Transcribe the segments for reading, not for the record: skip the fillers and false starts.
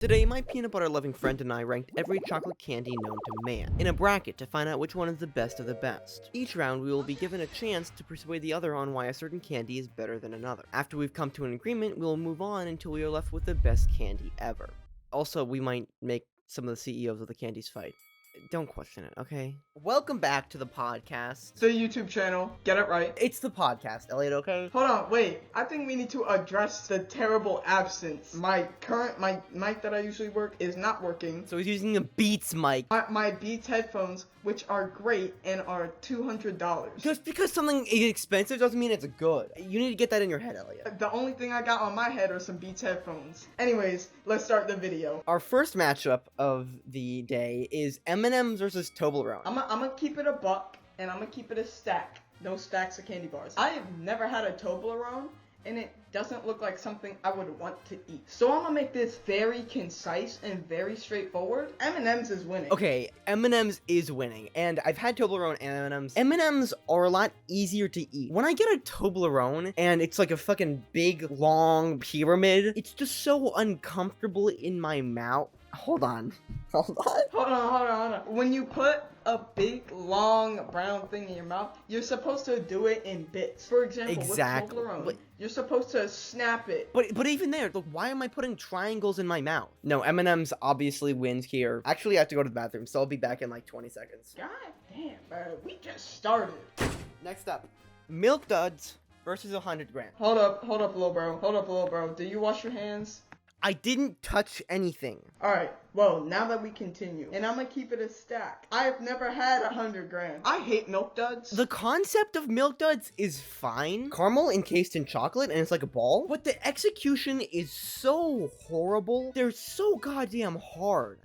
Today, my peanut butter loving friend and I ranked every chocolate candy known to man in a bracket to find out which one is the best of the best. Each round, we will be given a chance to persuade the other on why a certain candy is better than another. After we've come to an agreement, we will move on until we are left with the best candy ever. Also, we might make some of the CEOs of the candies fight. Don't question it, okay? Welcome back to the podcast. The YouTube channel. Get it right. It's the podcast, Elliot, okay? Hold on, wait. I think we need to address the terrible absence. My mic that I usually work is not working. So he's using a Beats mic. My Beats headphones, which are great and are $200. Just because something is expensive doesn't mean it's good. You need to get that in your head, Elliot. The only thing I got on my head are some Beats headphones. Anyways, let's start the video. Our first matchup of the day is M&M's versus Toblerone. I'm gonna keep it a buck, and I'm gonna keep it a stack. No stacks of candy bars. I have never had a Toblerone, and it doesn't look like something I would want to eat. So I'm gonna make this very concise and very straightforward. M&M's is winning. Okay, M&M's is winning, and I've had Toblerone and M&M's. M&M's are a lot easier to eat. When I get a Toblerone, and it's like a fucking big, long pyramid, it's just so uncomfortable in my mouth. Hold on. Hold on. When you put a big, long, brown thing in your mouth, you're supposed to do it in bits. For example, exactly. With Toblerone, you're supposed to snap it. But even there, look, why am I putting triangles in my mouth? No, M&M's obviously wins here. Actually, I have to go to the bathroom, so I'll be back in like 20 seconds. God damn, bro. We just started. Next up, Milk Duds versus 100 grams. Hold up, little bro. Do you wash your hands? I didn't touch anything. Alright, well, now that we continue, and I'm gonna keep it a stack. I've never had 100 grams. I hate Milk Duds. The concept of Milk Duds is fine. Caramel encased in chocolate, and it's like a ball. But the execution is so horrible. They're so goddamn hard.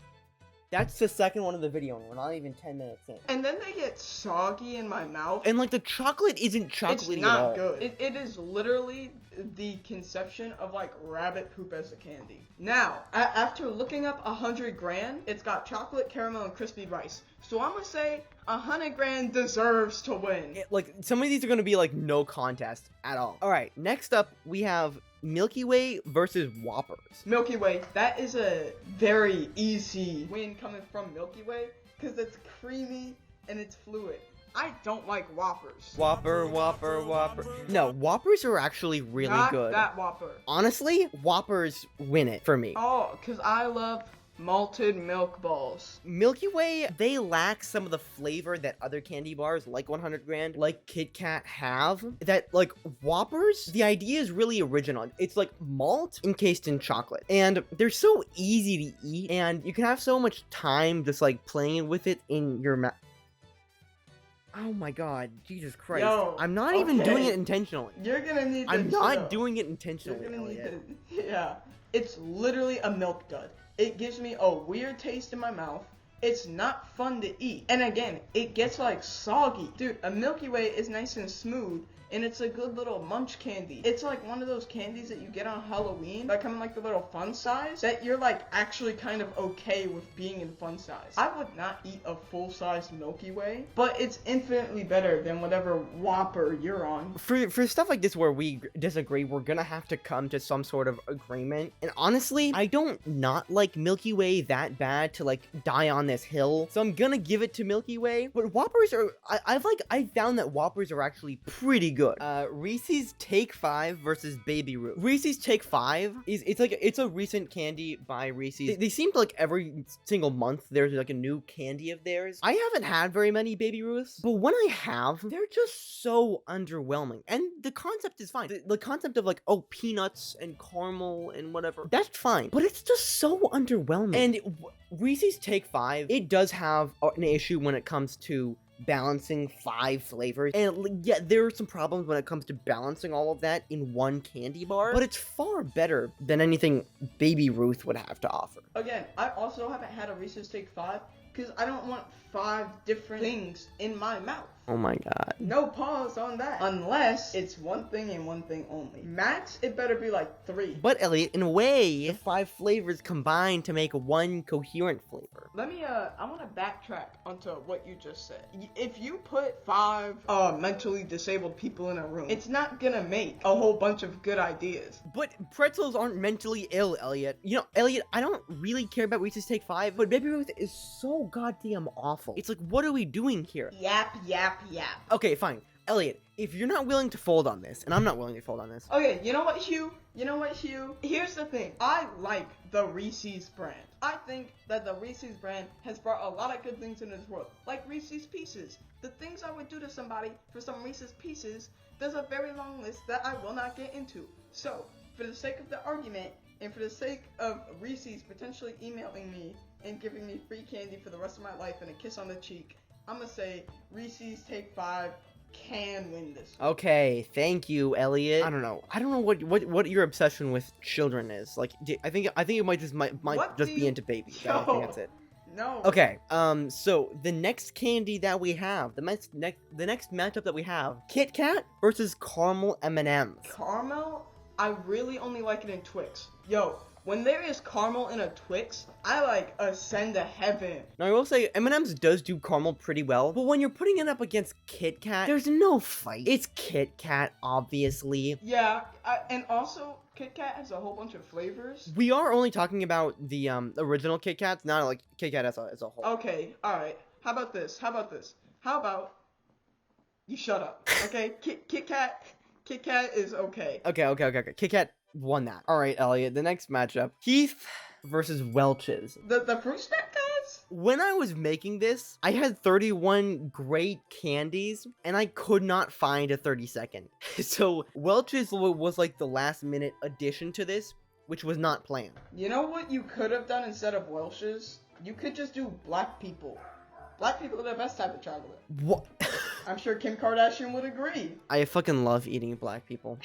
That's the second one of the video, and we're not even 10 minutes in. And then they get soggy in my mouth. And like the chocolate isn't chocolatey at all. It's not good. It is literally the conception of like rabbit poop as a candy. Now, after looking up 100 grand, it's got chocolate, caramel, and crispy rice. So I'm gonna say 100 grand deserves to win. Like some of these are gonna be like no contest at all. All right, next up we have Milky Way versus Whoppers. Milky Way, that is a very easy win coming from Milky Way because it's creamy and it's fluid. I don't like Whoppers. Whopper. No, Whoppers are actually really good. Not that Whopper. Honestly, Whoppers win it for me. Oh, because I love malted milk balls. Milky Way, they lack some of the flavor that other candy bars like 100 grand, like Kit Kat have. That like Whoppers, the idea is really original. It's like malt encased in chocolate, and they're so easy to eat, and you can have so much time just like playing with it in your mouth. Oh my god, Jesus Christ. Yo, I'm not even doing it intentionally. You're gonna need to I'm not doing it intentionally. You're gonna need to, yeah. It's literally a Milk Dud. It gives me a weird taste in my mouth. It's not fun to eat. And again, it gets like soggy. Dude, a Milky Way is nice and smooth, and it's a good little munch candy. It's like one of those candies that you get on Halloween that come in like the little fun size that you're like actually kind of okay with being in fun size. I would not eat a full-size Milky Way, but it's infinitely better than whatever Whopper you're on. For stuff like this where we disagree, we're gonna have to come to some sort of agreement. And honestly, I don't not like Milky Way that bad to like die on this hill, so I'm gonna give it to Milky Way. But Whoppers are, I found that Whoppers are actually pretty good. Reese's Take 5 versus Baby Ruth. Reese's Take 5 it's a recent candy by Reese's. They seem to like every single month there's like a new candy of theirs. I haven't had very many Baby Ruths, but when I have, they're just so underwhelming. And the concept is fine. The concept of like, oh, peanuts and caramel and whatever, that's fine. But it's just so underwhelming. And Reese's Take 5, it does have an issue when it comes to balancing 5 flavors, and yeah, there are some problems when it comes to balancing all of that in one candy bar, but it's far better than anything Baby Ruth would have to offer. Again, I also haven't had a Reese's Take 5 because I don't want 5 different things in my mouth. Oh my god. No pause on that. Unless it's one thing and one thing only. Max, it better be like 3. But Elliot, in a way, the 5 flavors combine to make one coherent flavor. Let me, I want to backtrack onto what you just said. If you put 5, mentally disabled people in a room, it's not gonna make a whole bunch of good ideas. But pretzels aren't mentally ill, Elliot. You know, Elliot, I don't really care about Reese's Take 5, but Baby Ruth is so goddamn awful. It's like, what are we doing here? Yap, yap, yap. Okay, fine. Elliot, if you're not willing to fold on this, and I'm not willing to fold on this. Okay, you know what, Hugh? Here's the thing. I like the Reese's brand. I think that the Reese's brand has brought a lot of good things into this world, like Reese's Pieces. The things I would do to somebody for some Reese's Pieces, there's a very long list that I will not get into. So, for the sake of the argument, and for the sake of Reese's potentially emailing me and giving me free candy for the rest of my life and a kiss on the cheek, I'm gonna say Reese's Take 5 can win this. Okay, thank you, Elliot. I don't know what your obsession with children is. Like, I think it might just be into babies. I don't think that's it. No. Okay. So the next candy that we have, the next matchup that we have, Kit Kat versus caramel M&Ms. Caramel, I really only like it in Twix. Yo, when there is caramel in a Twix, I like ascend to heaven. Now I will say M&M's does do caramel pretty well, but when you're putting it up against Kit Kat, there's no fight. It's Kit Kat, obviously. Yeah, and also Kit Kat has a whole bunch of flavors. We are only talking about the original Kit Kats, not like Kit Kat as a whole. Okay, all right. How about this? How about you shut up? Okay, Kit Kat is okay. Okay. Kit Kat won that. All right, Elliot. The next matchup: Heath versus Welch's. The fruit snack guys? When I was making this, I had 31 great candies, and I could not find a 32nd. So Welch's was like the last minute addition to this, which was not planned. You know what you could have done instead of Welch's? You could just do black people. Black people are the best type of chocolate. What? I'm sure Kim Kardashian would agree. I fucking love eating black people.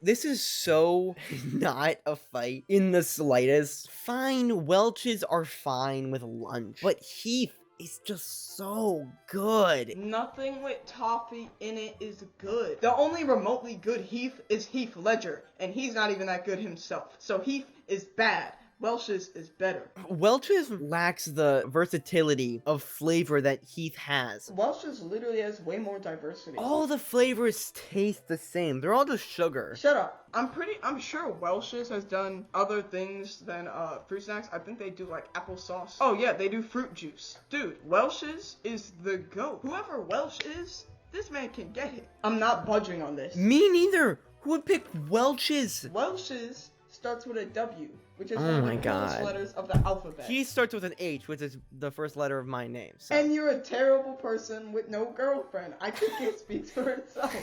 This is so not a fight in the slightest. Fine, Welch's are fine with lunch, but Heath is just so good. Nothing with toffee in it is good. The only remotely good Heath is Heath Ledger, and he's not even that good himself. So Heath is bad. Welch's is better. Welch's lacks the versatility of flavor that Heath has. Welch's literally has way more diversity. All the flavors taste the same. They're all just sugar. Shut up. I'm sure Welch's has done other things than fruit snacks. I think they do like applesauce. Oh yeah, they do fruit juice. Dude, Welch's is the GOAT. Whoever Welch is, this man can get it. I'm not budging on this. Me neither. Who would pick Welch's? Welch's starts with a W, which is Oh one my of the coolest God. letters of the alphabet. He starts with an H, which is the first letter of my name. So. And you're a terrible person with no girlfriend. I think it speaks for itself.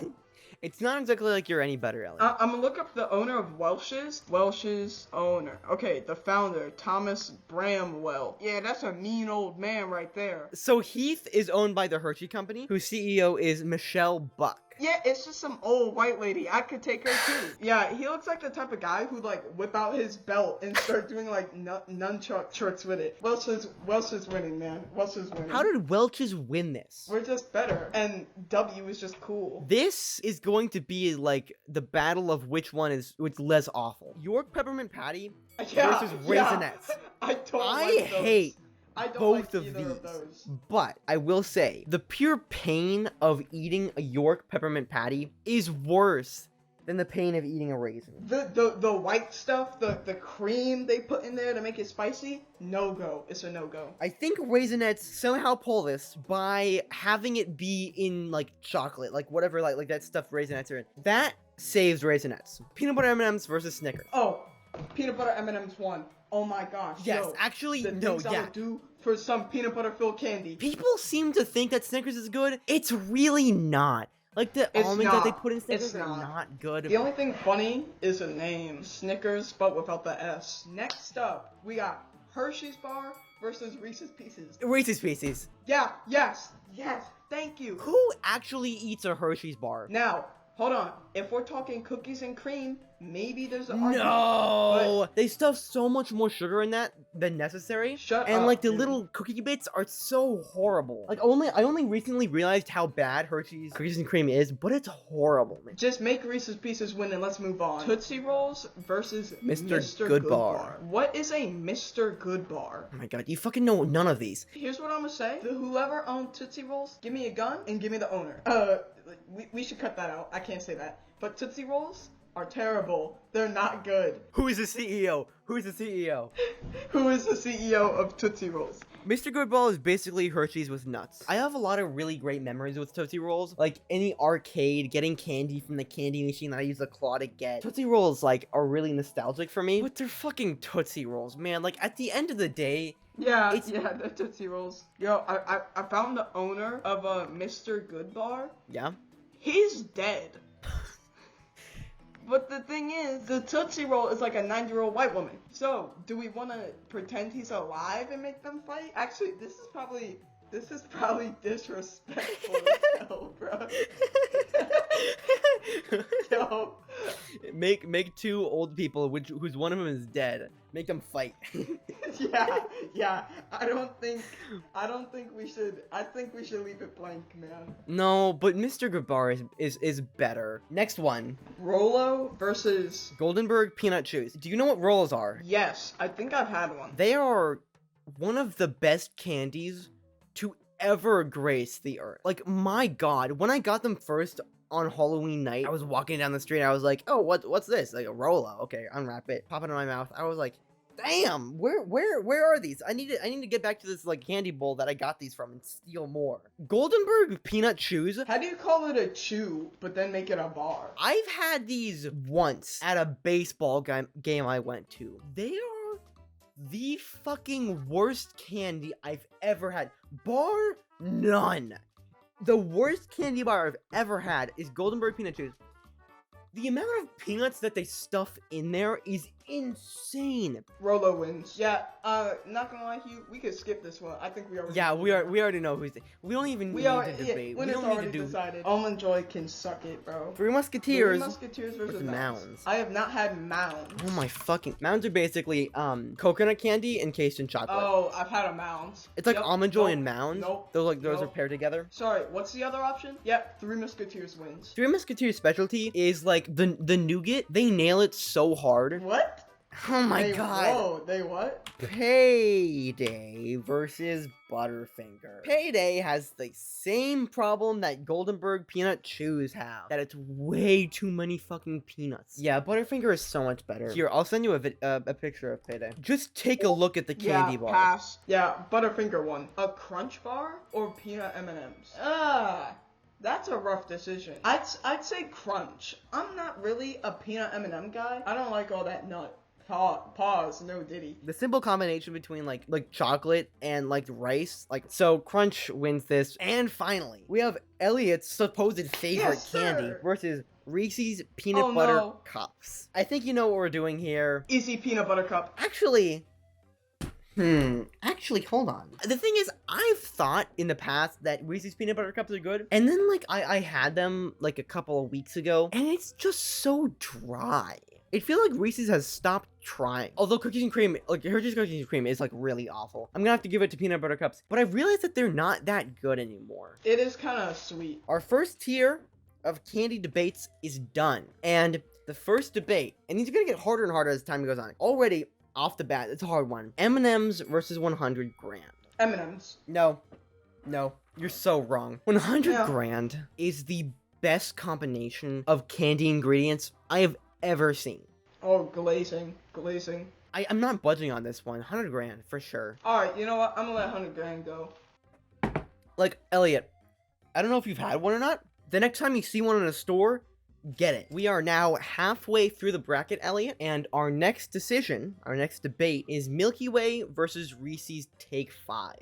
It's not exactly like you're any better, Elliot. I'm gonna look up the owner of Welch's. Welch's owner. Okay, the founder, Thomas Bramwell. Yeah, that's a mean old man right there. So Heath is owned by the Hershey Company, whose CEO is Michelle Buck. Yeah, it's just some old white lady. I could take her too. Yeah, he looks like the type of guy who like whip out his belt and start doing like nunchuck tricks with it. Welch's winning, man. Welch's winning. How did Welch's win this? We're just better, and W is just cool. This is going to be like the battle of which less awful. York peppermint patty versus Raisinets. I don't I like those. hate I don't both like of either these. of those. But I will say, the pure pain of eating a York peppermint patty is worse than the pain of eating a raisin. The white stuff, the cream they put in there to make it spicy, no-go. It's a no-go. I think Raisinets somehow pull this by having it be in like chocolate, like whatever, like that stuff Raisinets are in. That saves Raisinets. Peanut butter M&Ms versus Snickers. Oh, peanut butter M&Ms won. Oh my gosh. Yes, yo, actually, the no, things I yeah. would do for some peanut butter filled candy. People seem to think that Snickers is good. It's really not. Like the It's almonds that they not. put in Snickers It's are not. not good. The only thing funny is the name. Snickers, but without the S. Next up, we got Hershey's Bar versus Reese's Pieces. Reese's Pieces. Yeah, yes, thank you. Who actually eats a Hershey's bar? Now, hold on. If we're talking cookies and cream, maybe there's an argument. No, they stuff so much more sugar in that than necessary. Shut and up, like the dude. little cookie bits are so horrible. Like I only recently realized how bad Hershey's cookies and cream is, but it's horrible, man. Just make Reese's Pieces win and let's move on. Tootsie Rolls versus Mr. Good Bar. What is a Mr. Good Bar? Oh my god, you fucking know none of these. Here's what I'm gonna say. Whoever owned Tootsie Rolls, give me a gun and give me the owner. We should cut that out. I can't say that. But Tootsie Rolls are terrible. They're not good. Who is the CEO? Who's the CEO? Who is the CEO of Tootsie Rolls? Mr. Goodball is basically Hershey's with nuts. I have a lot of really great memories with Tootsie Rolls. Like, in the arcade, getting candy from the candy machine that I used the claw to get. Tootsie Rolls, like, are really nostalgic for me. But they're fucking Tootsie Rolls, man. Like, at the end of the day... Yeah, the Tootsie Rolls. Yo, I found the owner of a Mr. Good Bar. Yeah? He's dead. But the thing is, the Tootsie Roll is like a 90-year-old white woman. So, do we want to pretend he's alive and make them fight? Actually, this is probably disrespectful as hell, bro. Yo. Make two old people, who's one of them is dead. Make them fight. yeah. I don't think we should. I think we should leave it blank, man. No, but Mr. Goodbar is better. Next one. Rolo versus Goldenberg Peanut Chews. Do you know what Rolos are? Yes, I think I've had one. They are one of the best candies to ever grace the earth. Like, my god, when I got them first on Halloween night, I was walking down the street, I was like, oh, what's this? Like, a Rolo. Okay, unwrap it, pop it in my mouth. I was like, damn, where are these? I need to get back to this, like, candy bowl that I got these from and steal more. Goldenberg Peanut Chews. How do you call it a chew, but then make it a bar? I've had these once at a baseball game I went to. They are the fucking worst candy I've ever had. Bar none. The worst candy bar I've ever had is Goldenberg Peanut Chews. The amount of peanuts that they stuff in there is insane. Rolo wins. Yeah, not gonna lie, Hugh, we could skip this one. I think we already. Yeah, we already know who's. We don't even need to debate. We don't need to do. Decided. Almond Joy can suck it, bro. Three Musketeers. Three Musketeers versus Mounds. I have not had Mounds. Oh my fucking Mounds are basically coconut candy encased in chocolate. Oh, I've had a Mounds. It's like Almond Joy and Mounds. Nope. Those are paired together. Sorry, what's the other option? Yep, Three Musketeers wins. Three Musketeers specialty is like the nougat. They nail it so hard. What? Oh my god. Whoa, they what? Payday versus Butterfinger. Payday has the same problem that Goldenberg Peanut Chews have. That it's way too many fucking peanuts. Yeah, Butterfinger is so much better. Here, I'll send you a picture of Payday. Just take a look at the candy bar. Pass. Yeah, Butterfinger won. A Crunch Bar or peanut M&Ms? That's a rough decision. I'd say Crunch. I'm not really a peanut M&M guy. I don't like all that nut. Pause, no diddy. The simple combination between like chocolate and like rice, so Crunch wins this. And finally, we have Elliot's supposed favorite candy versus Reese's Peanut Butter Cups. I think you know what we're doing here. Easy Peanut Butter Cup. Actually, hold on. The thing is, I've thought in the past that Reese's Peanut Butter Cups are good, and then like I had them like a couple of weeks ago, and it's just so dry. I feel like Reese's has stopped trying. Although cookies and cream, like Hershey's cookies and cream is like really awful. I'm gonna have to give it to peanut butter cups, but I realized that they're not that good anymore. It is kind of sweet. Our first tier of candy debates is done. And the first debate, and these are gonna get harder and harder as time goes on. Already, off the bat, it's a hard one. M&M's versus 100 grand. M&M's. No, you're so wrong. 100 grand is the best combination of candy ingredients I have ever seen. Oh, glazing. I'm not budging on this one. 100 grand for sure. Alright, you know what? I'm gonna let 100 grand go. Like, Elliot, I don't know if you've had one or not. The next time you see one in a store, get it. We are now halfway through the bracket, Elliot, and our next debate is Milky Way versus Reese's Take 5.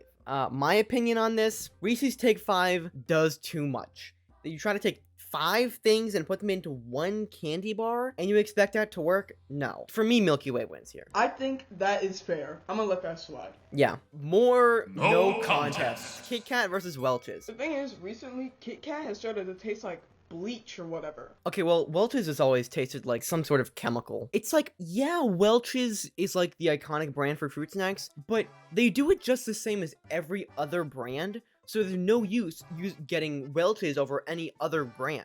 My opinion on this, Reese's Take 5 does too much. You try to take 5 things and put them into one candy bar, and you expect that to work? No. For me, Milky Way wins here. I think that is fair. I'm gonna let that slide. Yeah. No contest. Kit Kat versus Welch's. The thing is, recently, Kit Kat has started to taste like bleach or whatever. Okay, well, Welch's has always tasted like some sort of chemical. It's like, yeah, Welch's is like the iconic brand for fruit snacks, but they do it just the same as every other brand, so there's no use getting Welch's over any other brand.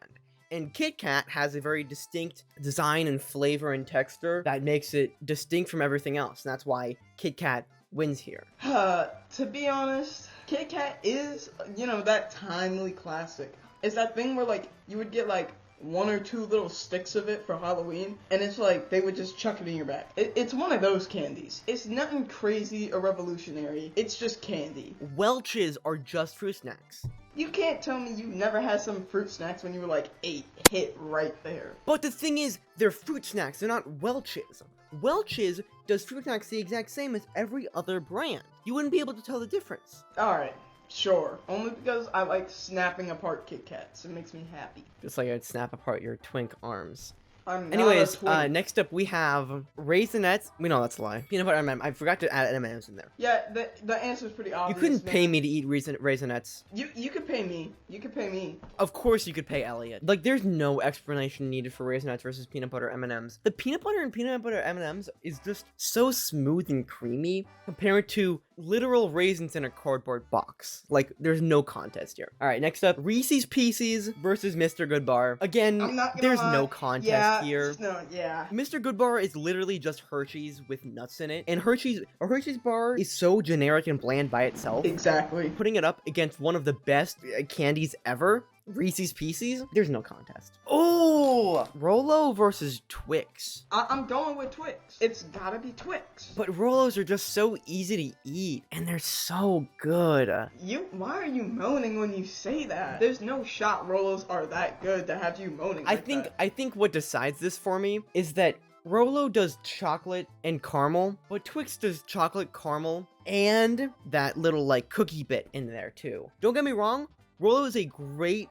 And Kit Kat has a very distinct design and flavor and texture that makes it distinct from everything else, and that's why Kit Kat wins here. To be honest, Kit Kat is, that timely classic. It's that thing where, like, you would get, like, 1 or 2 little sticks of it for Halloween, and it's like, they would just chuck it in your bag. It's one of those candies. It's nothing crazy or revolutionary. It's just candy. Welch's are just fruit snacks. You can't tell me you never had some fruit snacks when you were, like, 8. Hit right there. But the thing is, they're fruit snacks. They're not Welch's. Welch's does fruit snacks the exact same as every other brand. You wouldn't be able to tell the difference. Alright. Sure. Only because I like snapping apart Kit Kats. It makes me happy. Just like I'd snap apart your twink arms. Anyways, next up we have Raisinets. We know that's a lie. Peanut butter M&M. I forgot to add M&Ms in there. Yeah, the answer's pretty obvious. You couldn't pay me to eat Raisinets. You could pay me. You could pay me. Of course you could pay Elliot. Like, there's no explanation needed for Raisinets versus peanut butter M&Ms. The peanut butter and peanut butter M&Ms is just so smooth and creamy compared to literal raisins in a cardboard box. Like, there's no contest here. All right, next up, Reese's Pieces versus Mr. Goodbar. Again, there's no contest here. No, yeah. Mr. Goodbar is literally just Hershey's with nuts in it, and a Hershey's bar is so generic and bland by itself. Exactly. Putting it up against one of the best candies ever, Reese's Pieces, there's no contest. Oh, Rolo versus Twix. I'm going with Twix. It's gotta be Twix. But Rolos are just so easy to eat, and they're so good. Why are you moaning when you say that? There's no shot Rolos are that good to have you moaning. I think what decides this for me is that Rolo does chocolate and caramel, but Twix does chocolate, caramel, and that little like cookie bit in there too. Don't get me wrong, Rolo is a great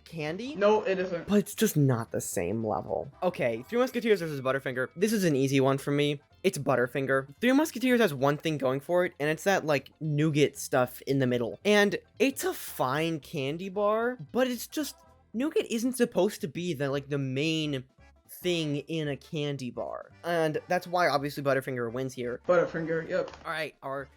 candy. No, it isn't. But it's just not the same level. Okay, Three Musketeers versus Butterfinger. This is an easy one for me. It's Butterfinger. Three Musketeers has one thing going for it, and it's that, like, nougat stuff in the middle. And it's a fine candy bar, but it's just, nougat isn't supposed to be the main thing in a candy bar. And that's why, obviously, Butterfinger wins here. Butterfinger, yep. Alright, our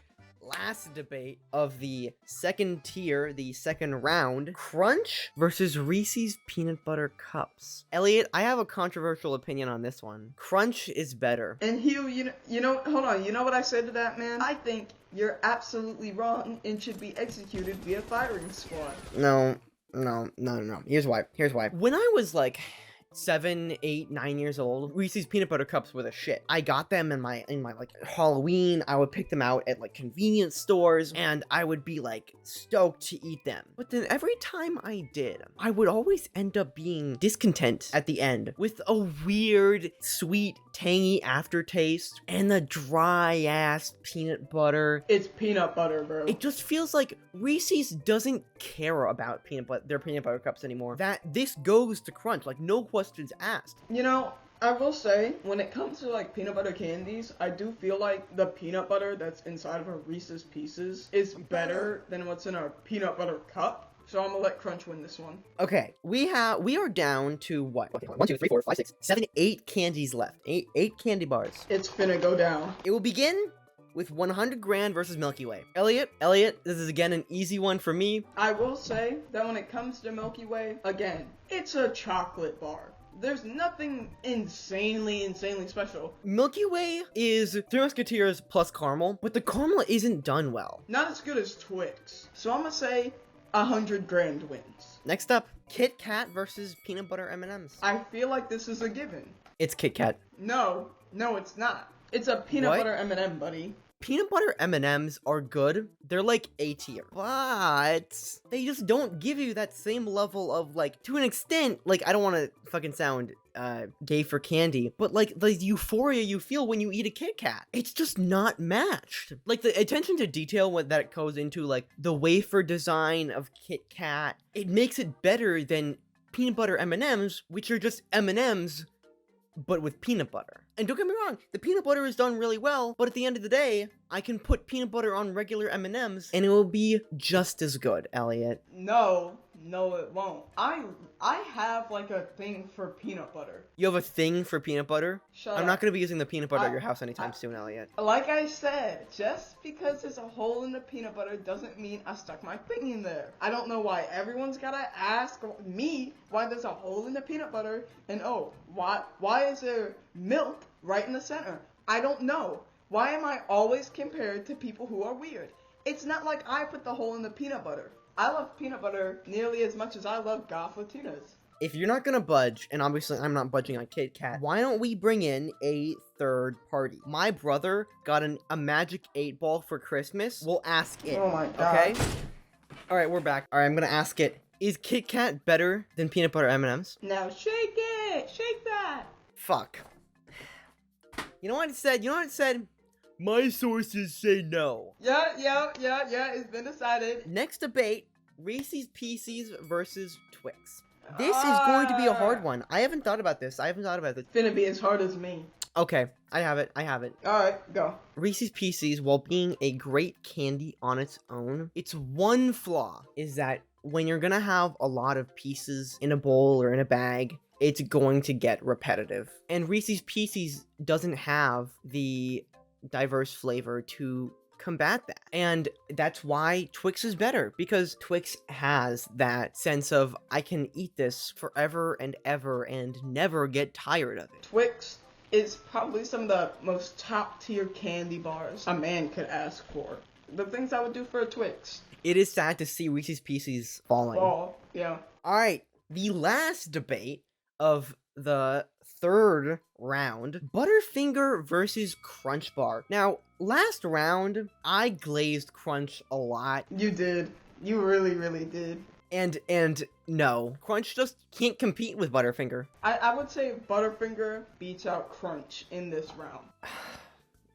last debate of the second tier, the second round, Crunch versus Reese's Peanut Butter Cups. Elliot, I have a controversial opinion on this one. Crunch is better. And Hugh, you know, hold on, you know what I said to that, man? I think you're absolutely wrong and should be executed via firing squad. No. Here's why. When I was like 7, 8, 9 years old, Reese's Peanut Butter Cups were the shit. I got them in my like Halloween. I would pick them out at like convenience stores, and I would be like stoked to eat them. But then every time I did, I would always end up being discontent at the end with a weird, sweet, tangy aftertaste and the dry ass peanut butter. It's peanut butter, bro. It just feels like Reese's doesn't care about their peanut butter cups anymore. That this goes to Crunch, like no questions asked. You know, I will say, when it comes to like peanut butter candies, I do feel like the peanut butter that's inside of a Reese's Pieces is better than what's in our peanut butter cup. So I'm gonna let Crunch win this one. Okay, we are down to what? Okay, 1, 2, 3, 4, 5, 6, 7, 8 candies left. Eight candy bars. It's finna go down. It will begin with 100 Grand versus Milky Way. Elliot, this is again an easy one for me. I will say that when it comes to Milky Way, again, it's a chocolate bar. There's nothing insanely special. Milky Way is Three Musketeers plus caramel, but the caramel isn't done well. Not as good as Twix. So I'm gonna say 100 Grand wins. Next up, Kit Kat versus peanut butter M&Ms. I feel like this is a given. It's Kit Kat. No, it's not. It's a peanut butter M&M, buddy. Peanut butter M&Ms are good. They're like A tier, but they just don't give you that same level of, like, to an extent, like, I don't want to fucking sound gay for candy, but like the euphoria you feel when you eat a Kit Kat, it's just not matched. Like the attention to detail that goes into like the wafer design of Kit Kat, it makes it better than peanut butter M&Ms, which are just M&Ms but with peanut butter. And don't get me wrong, the peanut butter is done really well, but at the end of the day, I can put peanut butter on regular M&Ms and it will be just as good, Elliot. No, No, it won't. I have like a thing for peanut butter. You have a thing for peanut butter? Shut I'm up. not going to be using the peanut butter at your house anytime soon, Elliot. Like I said, just because there's a hole in the peanut butter doesn't mean I stuck my thing in there. I don't know why everyone's gotta ask me why there's a hole in the peanut butter, and oh, why is there milk right in the center? I don't know. Why am I always compared to people who are weird? It's not like I put the hole in the peanut butter. I love peanut butter nearly as much as I love goflatinas. If you're not gonna budge, and obviously I'm not budging on Kit Kat, why don't we bring in a third party? My brother got a Magic 8 Ball for Christmas. We'll ask it. Oh my god. Okay? Alright, we're back. Alright, I'm gonna ask it. Is Kit Kat better than peanut butter M&Ms? Now shake it! Shake that! Fuck. You know what it said? My sources say no. Yeah, it's been decided. Next debate, Reese's Pieces versus Twix. This is going to be a hard one. I haven't thought about this. Finna be as hard as me. Okay, I have it. Alright, go. Reese's Pieces, while being a great candy on its own, its one flaw is that when you're gonna have a lot of pieces in a bowl or in a bag, it's going to get repetitive. And Reese's Pieces doesn't have the diverse flavor to combat that. And that's why Twix is better, because Twix has that sense of I can eat this forever and ever and never get tired of it. Twix is probably some of the most top tier candy bars a man could ask for. The things I would do for a Twix. It is sad to see Reese's Pieces falling. Oh, yeah. Alright, the last debate of the third round, Butterfinger versus Crunch Bar. Now, last round, I glazed Crunch a lot. You did. You really, really did. And no, Crunch just can't compete with Butterfinger. I would say Butterfinger beats out Crunch in this round.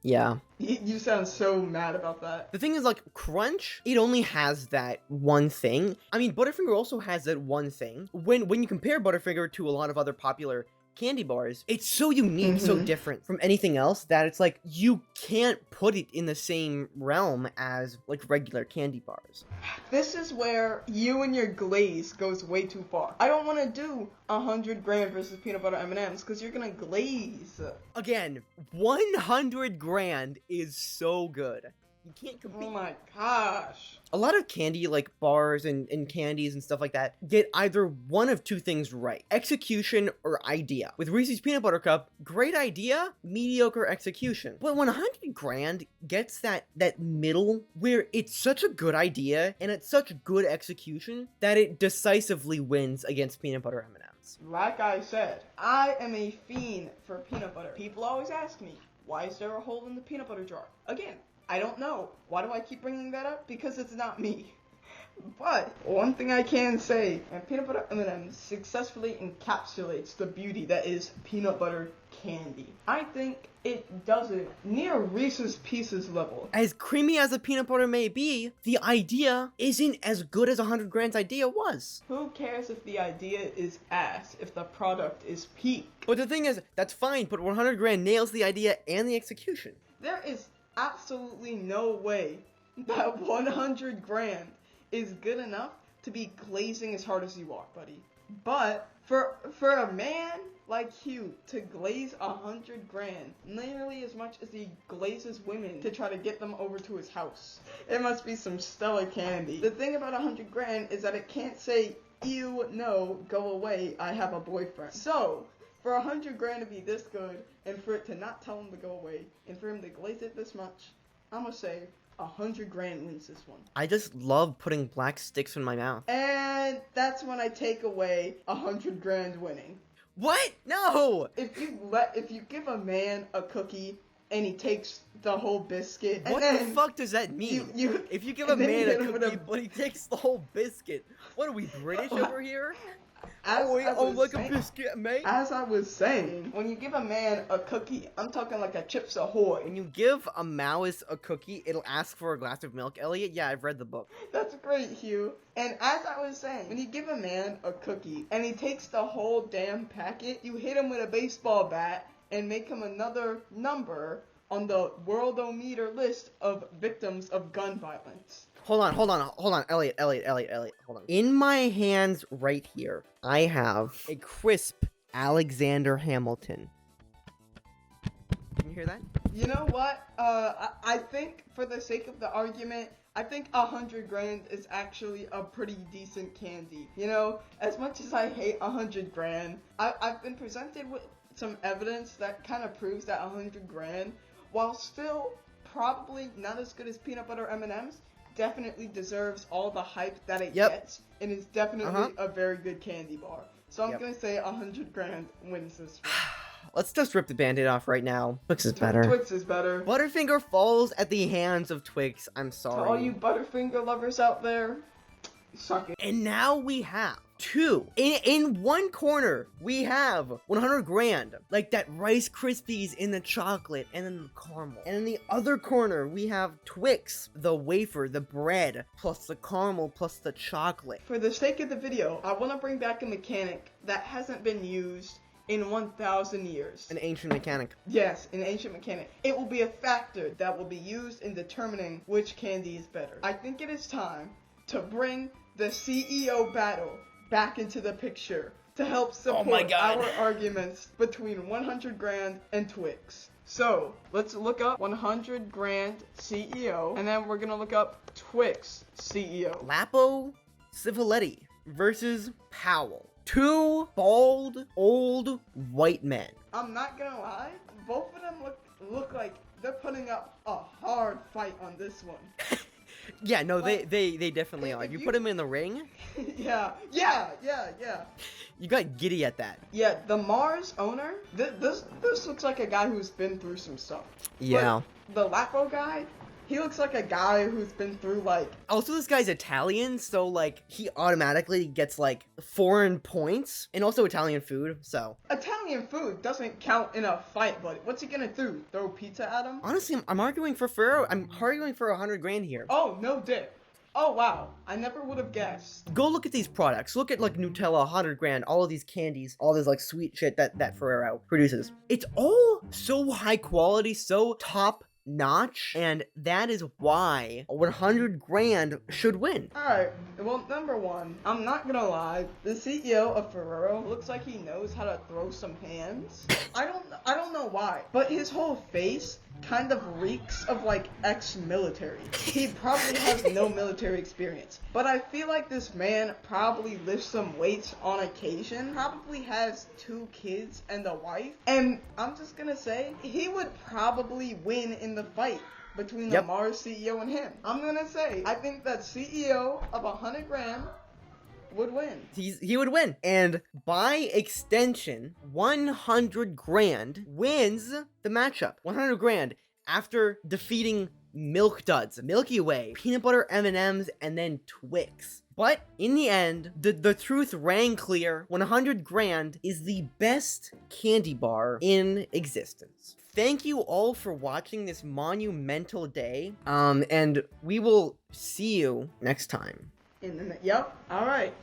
Yeah. You sound so mad about that. The thing is, like, Crunch, it only has that one thing. I mean, Butterfinger also has that one thing. When you compare Butterfinger to a lot of other popular candy bars, it's so unique, so different from anything else that it's like you can't put it in the same realm as like regular candy bars. This is where you and your glaze goes way too far. I don't want to do 100 grand versus peanut butter M&Ms because you're gonna glaze. Again, 100 grand is so good. You can't compete. Oh my gosh. A lot of candy, like bars and candies and stuff like that, get either one of two things right. Execution or idea. With Reese's Peanut Butter Cup, great idea, mediocre execution. But 100 grand gets that middle where it's such a good idea and it's such good execution that it decisively wins against peanut butter M&Ms. Like I said, I am a fiend for peanut butter. People always ask me, why is there a hole in the peanut butter jar? Again, I don't know. Why do I keep bringing that up? Because it's not me. But one thing I can say, and peanut butter M&Ms successfully encapsulates the beauty that is peanut butter candy. I think it does it near Reese's Pieces level. As creamy as a peanut butter may be, the idea isn't as good as 100 grand's idea was. Who cares if the idea is ass if the product is peak? But the thing is, that's fine, but 100 grand nails the idea and the execution. There is absolutely no way that 100 grand is good enough to be glazing as hard as you are, buddy. But for a man like Hugh to glaze 100 grand nearly as much as he glazes women to try to get them over to his house, it must be some stellar candy. The thing about 100 grand is that it can't say, ew, no, go away, I have a boyfriend. So, for 100 grand to be this good, and for it to not tell him to go away, and for him to glaze it this much, I'm gonna say 100 grand wins this one. I just love putting black sticks in my mouth. And that's when I take away 100 grand winning. What? No! If you give a man a cookie and he takes the whole biscuit, What and the fuck does that mean? If you give a man a cookie, but he takes the whole biscuit, what are we, British over here? Like a biscuit, mate. As I was saying, when you give a man a cookie, I'm talking like a Chips Ahoy. When you give a mouse a cookie, it'll ask for a glass of milk. Elliot, yeah, I've read the book. That's great, Hugh. And as I was saying, when you give a man a cookie and he takes the whole damn packet, you hit him with a baseball bat and make him another number on the worldometer list of victims of gun violence. Hold on, Elliot, hold on. In my hands right here, I have a crisp Alexander Hamilton. Can you hear that? You know what? I think for the sake of the argument, I think 100 grand is actually a pretty decent candy. You know, as much as I hate 100 grand, I've been presented with some evidence that kind of proves that 100 grand, while still probably not as good as peanut butter M&Ms, definitely deserves all the hype that it gets, and is definitely a very good candy bar. So I'm gonna say 100 grand wins this one. Let's just rip the Band-Aid off right now. Twix is better. Twix is better. Butterfinger falls at the hands of Twix. I'm sorry. To all you Butterfinger lovers out there, suck it. And now we have two. In one corner, we have 100 grand. Like that Rice Krispies in the chocolate and then the caramel. And in the other corner, we have Twix, the wafer, the bread, plus the caramel, plus the chocolate. For the sake of the video, I want to bring back a mechanic that hasn't been used in 1,000 years. An ancient mechanic. Yes, an ancient mechanic. It will be a factor that will be used in determining which candy is better. I think it is time to bring the CEO battle back into the picture to help support our arguments between 100 grand and Twix. So, let's look up 100 grand CEO, and then we're gonna look up Twix CEO. Lapo Civiletti versus Powell. Two bald, old, white men. I'm not gonna lie, both of them look like they're putting up a hard fight on this one. Yeah, no, they definitely are. You put them in the ring? Yeah. You got giddy at that. Yeah, the Mars owner, this looks like a guy who's been through some stuff. Yeah. But the Lapo guy, he looks like a guy who's been through, like... Also, this guy's Italian, so, like, he automatically gets, like, foreign points. And also Italian food, so... Italian food doesn't count in a fight, buddy. What's he gonna do? Throw pizza at him? Honestly, I'm arguing for Ferrero. I'm arguing for 100 grand here. Oh, no dip. Oh, wow. I never would have guessed. Go look at these products. Look at, like, Nutella, 100 grand, all of these candies, all this, like, sweet shit that Ferrero produces. It's all so high quality, so top notch, and that is why 100 grand should win. Alright, well, number one, I'm not gonna lie, the CEO of Ferrero looks like he knows how to throw some hands. I don't know why, but his whole face kind of reeks of, like, ex-military. He probably has no military experience, but I feel like this man probably lifts some weights on occasion, probably has 2 kids and a wife, and I'm just gonna say, he would probably win in the fight between the Mars CEO and him. I'm gonna say, I think that CEO of 100 grand would win. He would win. And by extension, 100 grand wins the matchup. 100 grand after defeating Milk Duds, Milky Way, peanut butter M&Ms, and then Twix. But in the end, the truth rang clear. 100 grand is the best candy bar in existence. Thank you all for watching this monumental day. And we will see you next time. Yep. All right.